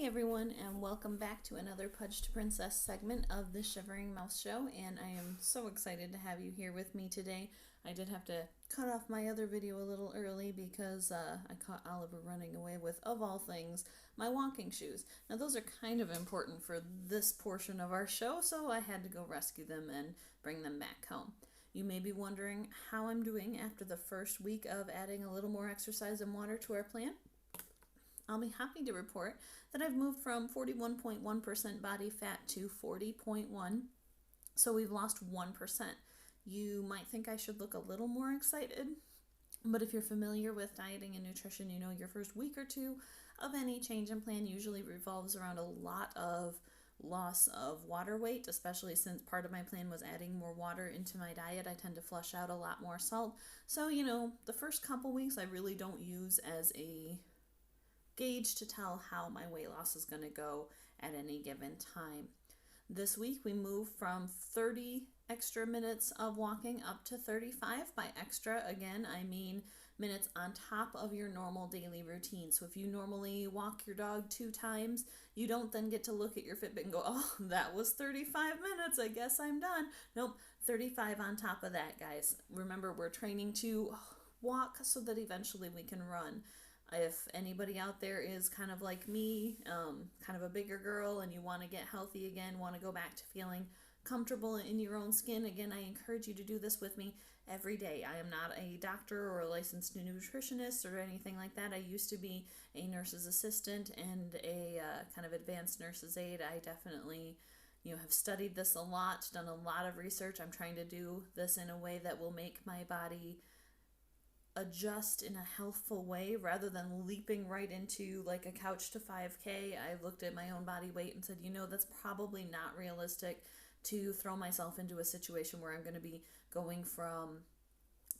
Hey everyone, and welcome back to another Pudge to Princess segment of the Shivering Mouse Show. And I am so excited to have you here with me today. I did have to cut off my other video a little early because I caught Oliver running away with, of all things, my walking shoes. Now, those are kind of important for this portion of our show, so I had to go rescue them and bring them back home. You may be wondering how I'm doing after the first week of adding a little more exercise and water to our plan. I'll be happy to report that I've moved from 41.1% body fat to 40.1%, so we've lost 1%. You might think I should look a little more excited, but if you're familiar with dieting and nutrition, you know your first week or two of any change in plan usually revolves around a lot of loss of water weight, especially since part of my plan was adding more water into my diet. I tend to flush out a lot more salt. So, the first couple weeks I really don't use as a gauge to tell how my weight loss is going to go at any given time. This week we moved from 30 extra minutes of walking up to 35. By extra, again, I mean minutes on top of your normal daily routine. So if you normally walk your dog 2 times, you don't then get to look at your Fitbit and go, oh, that was 35 minutes. I guess I'm done. Nope, 35 on top of that, guys. Remember, we're training to walk so that eventually we can run. If anybody out there is kind of like me, kind of a bigger girl, and you want to get healthy again, want to go back to feeling comfortable in your own skin, again, I encourage you to do this with me every day. I am not a doctor or a licensed nutritionist or anything like that. I used to be a nurse's assistant and a kind of advanced nurse's aide. I definitely have studied this a lot, done a lot of research. I'm trying to do this in a way that will make my body adjust in a healthful way rather than leaping right into like a couch to 5K. I looked at my own body weight and said, that's probably not realistic to throw myself into a situation where I'm going to be going from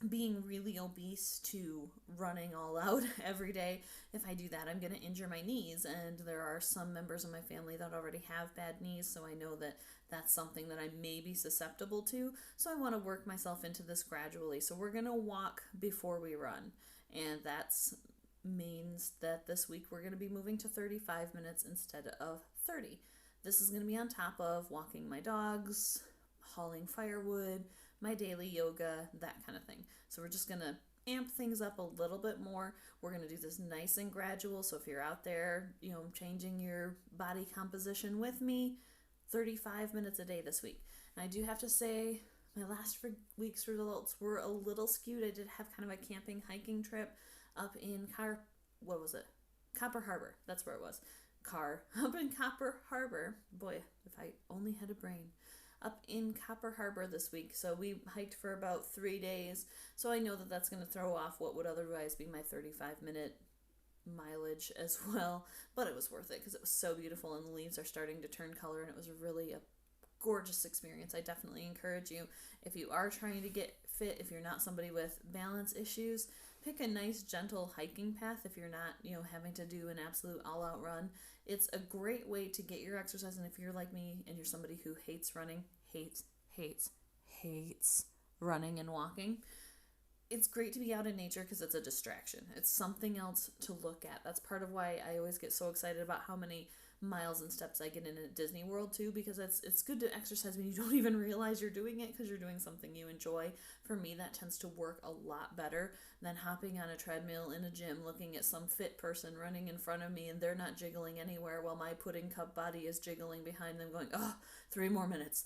being really obese to running all out every day. If I do that, I'm going to injure my knees, and there are some members of my family that already have bad knees, so I know that that's something that I may be susceptible to, so I want to work myself into this gradually. So we're going to walk before we run, and that means that this week we're going to be moving to 35 minutes instead of 30. This is going to be on top of walking my dogs, hauling firewood, my daily yoga, that kind of thing. So we're just going to amp things up a little bit more. We're going to do this nice and gradual. So if you're out there, changing your body composition with me, 35 minutes a day this week. And I do have to say, my last week's results were a little skewed. I did have kind of a camping hiking trip up in Copper Harbor. That's where it was. Up in Copper Harbor. Boy, if I only had a brain. Up in Copper Harbor this week. So we hiked for about 3 days. So I know that that's going to throw off what would otherwise be my 35-minute mileage as well. But it was worth it because it was so beautiful and the leaves are starting to turn color, and it was really a gorgeous experience. I definitely encourage you, if you are trying to get fit, if you're not somebody with balance issues, pick a nice gentle hiking path if you're not having to do an absolute all-out run. It's a great way to get your exercise, and if you're like me and you're somebody who hates running, hates running and walking, it's great to be out in nature because it's a distraction. It's something else to look at. That's part of why I always get so excited about how many miles and steps I get in at Disney World too, because it's good to exercise when you don't even realize you're doing it because you're doing something you enjoy. For me, that tends to work a lot better than hopping on a treadmill in a gym looking at some fit person running in front of me and they're not jiggling anywhere while my pudding cup body is jiggling behind them going, 3 more minutes,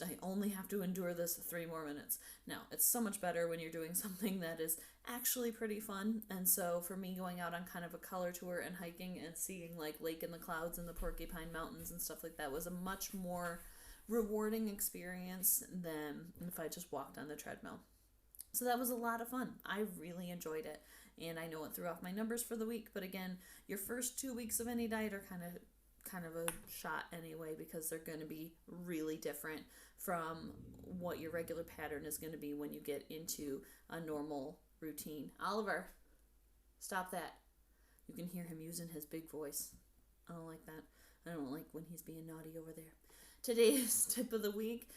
I only have to endure this 3 more minutes. No, it's so much better when you're doing something that is actually pretty fun. And so for me, going out on kind of a color tour and hiking and seeing like Lake in the Clouds and the Porcupine Mountains and stuff like that was a much more rewarding experience than if I just walked on the treadmill. So that was a lot of fun. I really enjoyed it, and I know it threw off my numbers for the week, but again, your first 2 weeks of any diet are kind of a shot anyway, because they're going to be really different from what your regular pattern is going to be when you get into a normal routine. Oliver, stop that. You can hear him using his big voice. I don't like that. I don't like when he's being naughty over there. Today's tip of the week,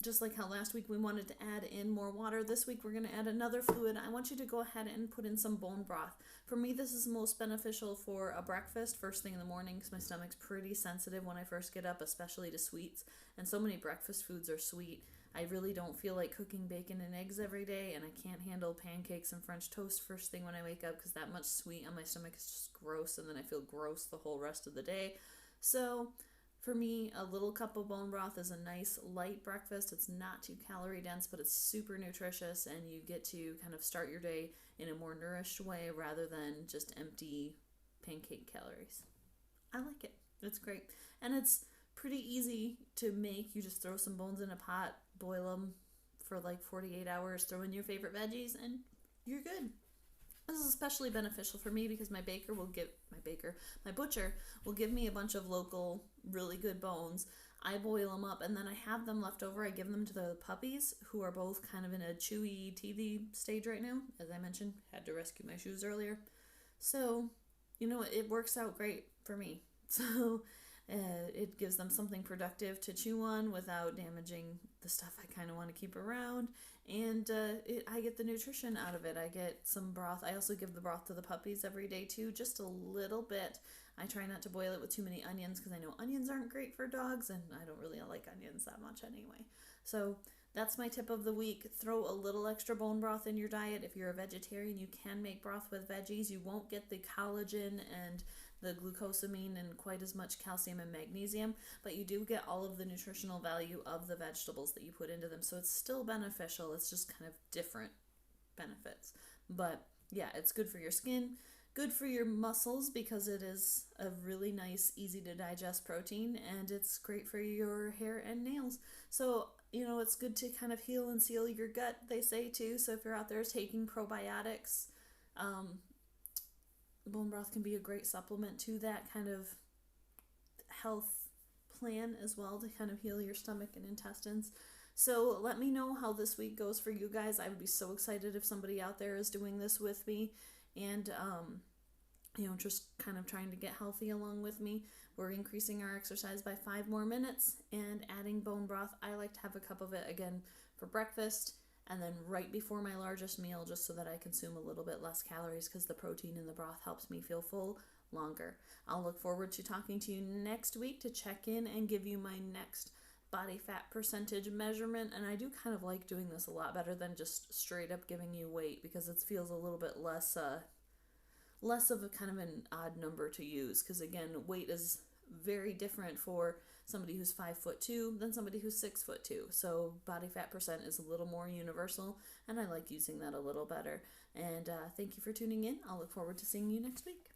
just like how last week we wanted to add in more water, this week we're going to add another fluid. I want you to go ahead and put in some bone broth. For me, this is most beneficial for a breakfast first thing in the morning because my stomach's pretty sensitive when I first get up, especially to sweets. And so many breakfast foods are sweet. I really don't feel like cooking bacon and eggs every day, and I can't handle pancakes and French toast first thing when I wake up because that much sweet on my stomach is just gross, and then I feel gross the whole rest of the day. So for me, a little cup of bone broth is a nice light breakfast. It's not too calorie dense, but it's super nutritious, and you get to kind of start your day in a more nourished way rather than just empty pancake calories. I like it. It's great. And it's pretty easy to make. You just throw some bones in a pot, boil them for like 48 hours, throw in your favorite veggies, and you're good. This is especially beneficial for me because my butcher will give me a bunch of local, really good bones. I boil them up, and then I have them left over. I give them to the puppies, who are both kind of in a chewy, teethy stage right now. As I mentioned, had to rescue my shoes earlier. So, it works out great for me. So, it gives them something productive to chew on without damaging the stuff I kind of want to keep around. And I get the nutrition out of it. I get some broth. I also give the broth to the puppies every day too, just a little bit. I try not to boil it with too many onions because I know onions aren't great for dogs, and I don't really like onions that much anyway. So that's my tip of the week. Throw a little extra bone broth in your diet. If you're a vegetarian, you can make broth with veggies. You won't get the collagen and the glucosamine and quite as much calcium and magnesium, but you do get all of the nutritional value of the vegetables that you put into them. So it's still beneficial. It's just kind of different benefits. But yeah, it's good for your skin, good for your muscles because it is a really nice, easy to digest protein, and it's great for your hair and nails. So, it's good to kind of heal and seal your gut, they say too. So if you're out there taking probiotics, bone broth can be a great supplement to that kind of health plan as well, to kind of heal your stomach and intestines. So let me know how this week goes for you guys. I would be so excited if somebody out there is doing this with me and just kind of trying to get healthy along with me. We're increasing our exercise by 5 more minutes and adding bone broth. I like to have a cup of it again for breakfast and then right before my largest meal, just so that I consume a little bit less calories because the protein in the broth helps me feel full longer. I'll look forward to talking to you next week to check in and give you my next body fat percentage measurement. And I do kind of like doing this a lot better than just straight up giving you weight because it feels a little bit less of a kind of an odd number to use, because again, weight is very different for somebody who's 5'2" than somebody who's 6'2". So body fat percent is a little more universal, and I like using that a little better. And thank you for tuning in. I'll look forward to seeing you next week.